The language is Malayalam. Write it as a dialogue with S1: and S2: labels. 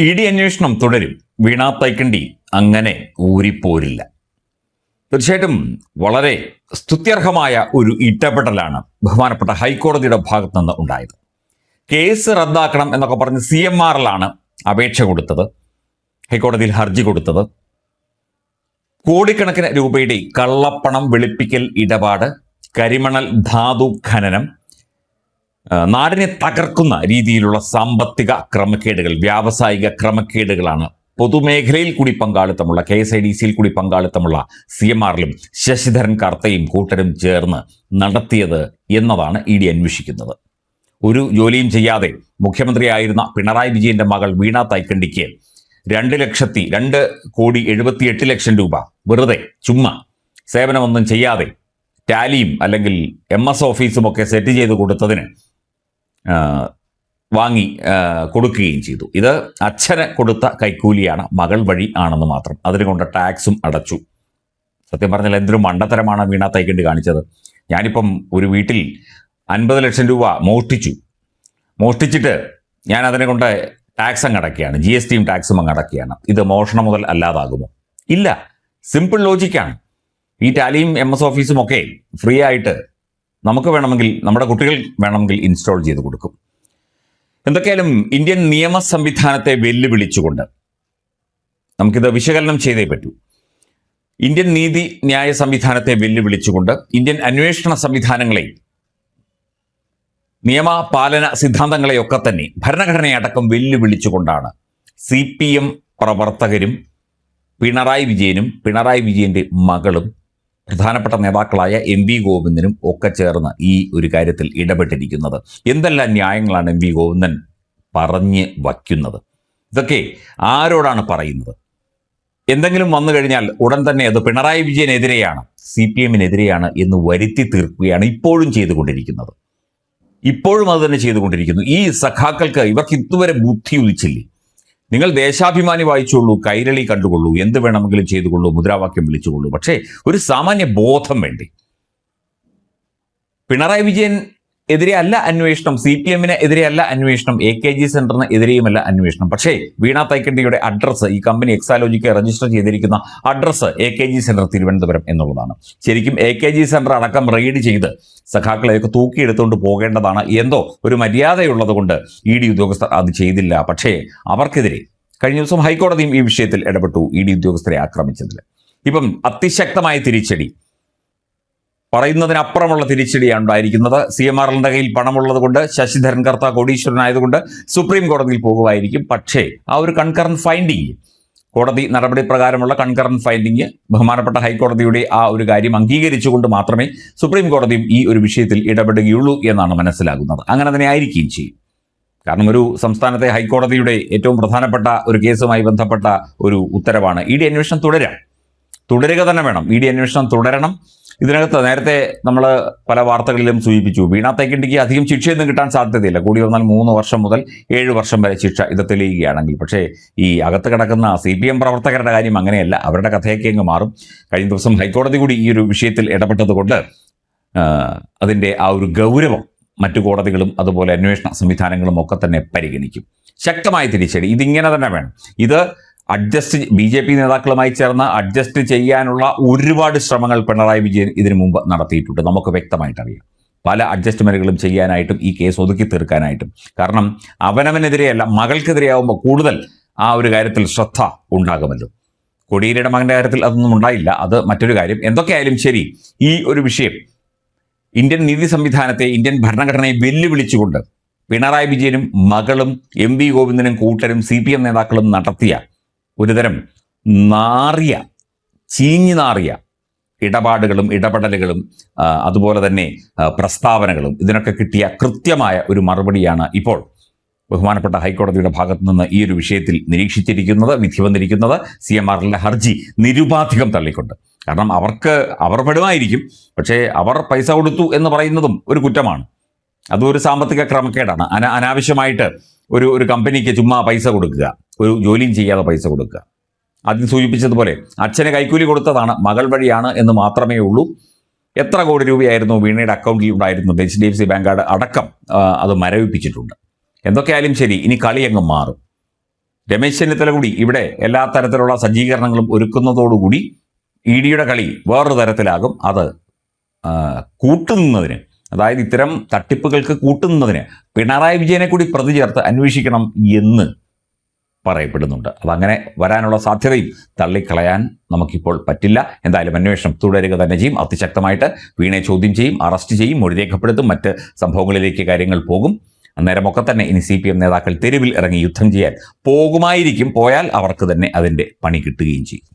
S1: ഇ.ഡി. അന്വേഷണം തുടരും. വീണ തൈക്കണ്ടി അങ്ങനെ ഊരിപ്പോരില്ല. തീർച്ചയായിട്ടും വളരെ സ്തുത്യർഹമായ ഒരു ഇടപെടലാണ് ബഹുമാനപ്പെട്ട ഹൈക്കോടതിയുടെ ഭാഗത്ത് നിന്ന് ഉണ്ടായത്. കേസ് റദ്ദാക്കണം എന്നൊക്കെ പറഞ്ഞ് CMRലാണ് അപേക്ഷ കൊടുത്തത്, ഹൈക്കോടതിയിൽ ഹർജി കൊടുത്തത്. കോടിക്കണക്കിന് രൂപയുടെ കള്ളപ്പണം വെളുപ്പിക്കൽ ഇടപാട്, കരിമണൽ ധാതു ഖനനം, നാടിനെ തകർക്കുന്ന രീതിയിലുള്ള സാമ്പത്തിക ക്രമക്കേടുകൾ, വ്യാവസായിക ക്രമക്കേടുകളാണ് പൊതുമേഖലയിൽ കൂടി പങ്കാളിത്തമുള്ള KSIDCയിൽ കൂടി പങ്കാളിത്തമുള്ള CMRലും ശശിധരൻ കർത്തയും കൂട്ടരും ചേർന്ന് നടത്തിയത് എന്നതാണ് ഇ.ഡി. അന്വേഷിക്കുന്നത്. ഒരു ജോലിയും ചെയ്യാതെ മുഖ്യമന്ത്രിയായിരുന്ന പിണറായി വിജയന്റെ മകൾ വീണ തൈക്കണ്ടിക്ക് 2,78,00,000 രൂപ വെറുതെ ചുമ്മാ സേവനമൊന്നും ചെയ്യാതെ ടാലിയും അല്ലെങ്കിൽ MS ഓഫീസും ഒക്കെ സെറ്റ് ചെയ്ത് കൊടുത്തതിന് വാങ്ങി കൊടുക്കുകയും ചെയ്തു. ഇത് അച്ഛന് കൊടുത്ത കൈക്കൂലിയാണ്, മകൾ വഴി ആണെന്ന് മാത്രം. അതിന് കൊണ്ട് ടാക്സും അടച്ചു. സത്യം പറഞ്ഞാൽ എന്തൊരു മണ്ടത്തരമാണ് വീണ തൈക്കണ്ടി കാണിച്ചത്. ഞാനിപ്പം ഒരു വീട്ടിൽ 50 ലക്ഷം രൂപ മോഷ്ടിച്ചിട്ട് ഞാൻ അതിനെ കൊണ്ട് ടാക്സ് അങ്ങ് അടക്കുകയാണ്, GSTയും ടാക്സും അങ്ങ് അടക്കുകയാണ്. ഇത് മോഷണം മുതൽ അല്ലാതാകുമോ? ഇല്ല. സിമ്പിൾ ലോജിക്കാണ്. ഈ ടാലിയും MS ഓഫീസും ഒക്കെ ഫ്രീ ആയിട്ട് നമുക്ക് വേണമെങ്കിൽ, നമ്മുടെ കുട്ടികൾ വേണമെങ്കിൽ ഇൻസ്റ്റാൾ ചെയ്ത് കൊടുക്കും. എന്തൊക്കെയായാലും ഇന്ത്യൻ നിയമ സംവിധാനത്തെ വെല്ലുവിളിച്ചുകൊണ്ട് നമുക്കിത് വിശകലനം ചെയ്തേ പറ്റൂ. ഇന്ത്യൻ നീതി ന്യായ സംവിധാനത്തെ വെല്ലുവിളിച്ചുകൊണ്ട്, ഇന്ത്യൻ അന്വേഷണ സംവിധാനങ്ങളെ, നിയമപാലന സിദ്ധാന്തങ്ങളെയൊക്കെ തന്നെ ഭരണഘടനയടക്കം വെല്ലുവിളിച്ചുകൊണ്ടാണ് CPM പ്രവർത്തകരും പിണറായി വിജയനും പിണറായി വിജയന്റെ മകളും പ്രധാനപ്പെട്ട നേതാക്കളായ MV ഗോവിന്ദനും ഒക്കെ ചേർന്ന് ഈ ഒരു കാര്യത്തിൽ ഇടപെട്ടിരിക്കുന്നത്. എന്തെല്ലാം ന്യായങ്ങളാണ് MV ഗോവിന്ദൻ പറഞ്ഞ് വയ്ക്കുന്നത്? ഇതൊക്കെ ആരോടാണ് പറയുന്നത്? എന്തെങ്കിലും വന്നു കഴിഞ്ഞാൽ ഉടൻ തന്നെ അത് പിണറായി വിജയനെതിരെയാണ്, CPMനെതിരെയാണ് എന്ന് വരുത്തി തീർക്കുകയാണ് ഇപ്പോഴും ചെയ്തുകൊണ്ടിരിക്കുന്നത്. ഇപ്പോഴും അത് തന്നെ ചെയ്തുകൊണ്ടിരിക്കുന്നു. ഈ സഖാക്കൾക്ക്, ഇവർക്ക് ഇതുവരെ ബുദ്ധി ഉദിച്ചില്ലേ? നിങ്ങൾ ദേശാഭിമാനി വായിച്ചുകൊള്ളൂ, കൈരളി കണ്ടുകൊള്ളൂ, എന്ത് വേണമെങ്കിലും ചെയ്തുകൊള്ളൂ, മുദ്രാവാക്യം വിളിച്ചുകൊള്ളൂ. പക്ഷേ ഒരു സാമാന്യ ബോധം വേണ്ടേ? പിണറായി വിജയൻ എതിരെ അല്ല അന്വേഷണം, CPMന് എതിരെയല്ല അന്വേഷണം, AKG സെന്ററിന് എതിരെയുമല്ല അന്വേഷണം. പക്ഷേ വീണ തൈക്കണ്ടിയുടെ അഡ്രസ്സ്, ഈ കമ്പനി എക്സാലോജിക്ക് രജിസ്റ്റർ ചെയ്തിരിക്കുന്ന അഡ്രസ്സ് AKG സെന്റർ തിരുവനന്തപുരം എന്നുള്ളതാണ്. ശരിക്കും AKG സെന്റർ അടക്കം റെയ്ഡ് ചെയ്ത് സഖാക്കളെയൊക്കെ തൂക്കിയെടുത്തുകൊണ്ട് പോകേണ്ടതാണ്. എന്തോ ഒരു മര്യാദയുള്ളത് കൊണ്ട് ED ഉദ്യോഗസ്ഥർ അത് ചെയ്തില്ല. പക്ഷേ അവർക്കെതിരെ കഴിഞ്ഞ ദിവസം ഹൈക്കോടതിയും ഈ വിഷയത്തിൽ ഇടപെട്ടു, ED ഉദ്യോഗസ്ഥരെ ആക്രമിച്ചതിൽ. ഇപ്പം അതിശക്തമായ തിരിച്ചടി, പറയുന്നതിനപ്പുറമുള്ള തിരിച്ചടിയാണ് ഉണ്ടായിരിക്കുന്നത്. CMRന്റെ കയ്യിൽ പണമുള്ളത് കൊണ്ട്, ശശിധരൻ കർത്ത കോടീശ്വരനായതുകൊണ്ട് സുപ്രീം കോടതിയിൽ പോകുമായിരിക്കും. പക്ഷേ ആ ഒരു കൺകറന്റ് ഫൈൻഡിങ്, കോടതി നടപടി പ്രകാരമുള്ള കൺകറന്റ് ഫൈൻഡിങ്, ബഹുമാനപ്പെട്ട ഹൈക്കോടതിയുടെ ആ ഒരു കാര്യം അംഗീകരിച്ചുകൊണ്ട് മാത്രമേ സുപ്രീം കോടതിയും ഈ ഒരു വിഷയത്തിൽ ഇടപെടുകയുള്ളൂ എന്നാണ് മനസ്സിലാകുന്നത്. അങ്ങനെ തന്നെ ആയിരിക്കുകയും ചെയ്യും. കാരണം ഒരു സംസ്ഥാനത്തെ ഹൈക്കോടതിയുടെ ഏറ്റവും പ്രധാനപ്പെട്ട ഒരു കേസുമായി ബന്ധപ്പെട്ട ഒരു ഉത്തരവാണ്. ED അന്വേഷണം തുടരുക തന്നെ വേണം. ED അന്വേഷണം തുടരണം. ഇതിനകത്ത് നേരത്തെ നമ്മൾ പല വാർത്തകളിലും സൂചിപ്പിച്ചു, വീണ തൈക്കണ്ടിക്ക് അധികം ശിക്ഷയൊന്നും കിട്ടാൻ സാധ്യതയില്ല. കൂടി വന്നാൽ 3 വർഷം മുതൽ 7 വർഷം വരെ ശിക്ഷ, ഇത് തെളിയുകയാണെങ്കിൽ. പക്ഷേ ഈ അകത്ത് കിടക്കുന്ന CPM പ്രവർത്തകരുടെ കാര്യം അങ്ങനെയല്ല, അവരുടെ കഥയൊക്കെ അങ്ങ് മാറും. കഴിഞ്ഞ ദിവസം ഹൈക്കോടതി കൂടി ഈ ഒരു വിഷയത്തിൽ ഇടപെട്ടതുകൊണ്ട് അതിൻ്റെ ആ ഒരു ഗൗരവം മറ്റു കോടതികളും അതുപോലെ അന്വേഷണ സംവിധാനങ്ങളും ഒക്കെ തന്നെ പരിഗണിക്കും. ശക്തമായ തിരിച്ചടി ഇതിങ്ങനെ തന്നെ വേണം. ഇത് BJP നേതാക്കളുമായി ചേർന്ന് അഡ്ജസ്റ്റ് ചെയ്യാനുള്ള ഒരുപാട് ശ്രമങ്ങൾ പിണറായി വിജയൻ ഇതിനു മുമ്പ് നടത്തിയിട്ടുണ്ട്. നമുക്ക് വ്യക്തമായിട്ടറിയാം. പല അഡ്ജസ്റ്റ്മെന്റുകളും ചെയ്യാനായിട്ടും ഈ കേസ് ഒതുക്കി തീർക്കാനായിട്ടും. കാരണം അവനവനെതിരെയല്ല, മകൾക്കെതിരെയാവുമ്പോൾ കൂടുതൽ ആ ഒരു കാര്യത്തിൽ ശ്രദ്ധ ഉണ്ടാകുമല്ലോ. കോടിയേരിയുടെ മകന്റെ കാര്യത്തിൽ അതൊന്നും ഉണ്ടായില്ല, അത് മറ്റൊരു കാര്യം. എന്തൊക്കെയായാലും ശരി, ഈ ഒരു വിഷയം ഇന്ത്യൻ നീതി സംവിധാനത്തെ, ഇന്ത്യൻ ഭരണഘടനയെ വെല്ലുവിളിച്ചുകൊണ്ട് പിണറായി വിജയനും മകളും MV ഗോവിന്ദനും കൂട്ടരും CPM നേതാക്കളും നടത്തിയ ഒരുതരം ചീഞ്ഞു നാറിയ ഇടപാടുകളും ഇടപെടലുകളും അതുപോലെ തന്നെ പ്രസ്താവനകളും, ഇതിനൊക്കെ കിട്ടിയ കൃത്യമായ ഒരു മറുപടിയാണ് ഇപ്പോൾ ബഹുമാനപ്പെട്ട ഹൈക്കോടതിയുടെ ഭാഗത്തു നിന്ന് ഈ ഒരു വിഷയത്തിൽ നിരീക്ഷിച്ചിരിക്കുന്നത്. വിധി വന്നിരിക്കുന്നത് CMRലെ ഹർജി നിരുപാധികം തള്ളിക്കൊണ്ട്. കാരണം അവർ പെടുമായിരിക്കും, പക്ഷേ അവർ പൈസ കൊടുത്തു എന്ന് പറയുന്നതും ഒരു കുറ്റമാണ്. അതും ഒരു സാമ്പത്തിക ക്രമക്കേടാണ്. അനാവശ്യമായിട്ട് ഒരു കമ്പനിക്ക് ചുമ്മാ പൈസ കൊടുക്കുക, ഒരു ജോലിയും ചെയ്യാതെ പൈസ കൊടുക്കുക. ആദ്യം സൂചിപ്പിച്ചതുപോലെ അച്ഛന് കൈക്കൂലി കൊടുത്തതാണ്, മകൾ വഴിയാണ് എന്ന് മാത്രമേ ഉള്ളൂ. എത്ര കോടി രൂപയായിരുന്നു വീണയുടെ അക്കൗണ്ടിൽ ഉണ്ടായിരുന്നത്? HDFC ബാങ്ക് അടക്കം അത് മരവിപ്പിച്ചിട്ടുണ്ട്. എന്തൊക്കെയായാലും ശരി, ഇനി കളി അങ്ങ് മാറും. രമേശ് ചെന്നിത്തല കൂടി ഇവിടെ എല്ലാ തരത്തിലുള്ള സജ്ജീകരണങ്ങളും ഒരുക്കുന്നതോടുകൂടി ഇഡിയുടെ കളി വേറൊരു തരത്തിലാകും. അത് കൂട്ടുനിന്നതിന്, അതായത് ഇത്തരം തട്ടിപ്പുകൾക്ക് കൂട്ടുനിന്നതിന് പിണറായി വിജയനെ കൂടി പ്രതി ചേർത്ത് അന്വേഷിക്കണം എന്ന് പറയപ്പെടുന്നുണ്ട്. അതങ്ങനെ വരാനുള്ള സാധ്യതയും തള്ളിക്കളയാൻ നമുക്കിപ്പോൾ പറ്റില്ല. എന്തായാലും അന്വേഷണം തുടരുക തന്നെ ചെയ്യും. അതിശക്തമായിട്ട് വീണയെ ചോദ്യം ചെയ്യും, അറസ്റ്റ് ചെയ്യും, മൊഴി രേഖപ്പെടുത്തും, മറ്റ് സംഭവങ്ങളിലേക്ക് കാര്യങ്ങൾ പോകും. അന്നേരമൊക്കെ തന്നെ ഇനി CPM നേതാക്കൾ തെരുവിൽ ഇറങ്ങി യുദ്ധം ചെയ്യാൻ പോകുമായിരിക്കും. പോയാൽ അവർക്ക് തന്നെ അതിൻ്റെ പണി കിട്ടുകയും ചെയ്യും.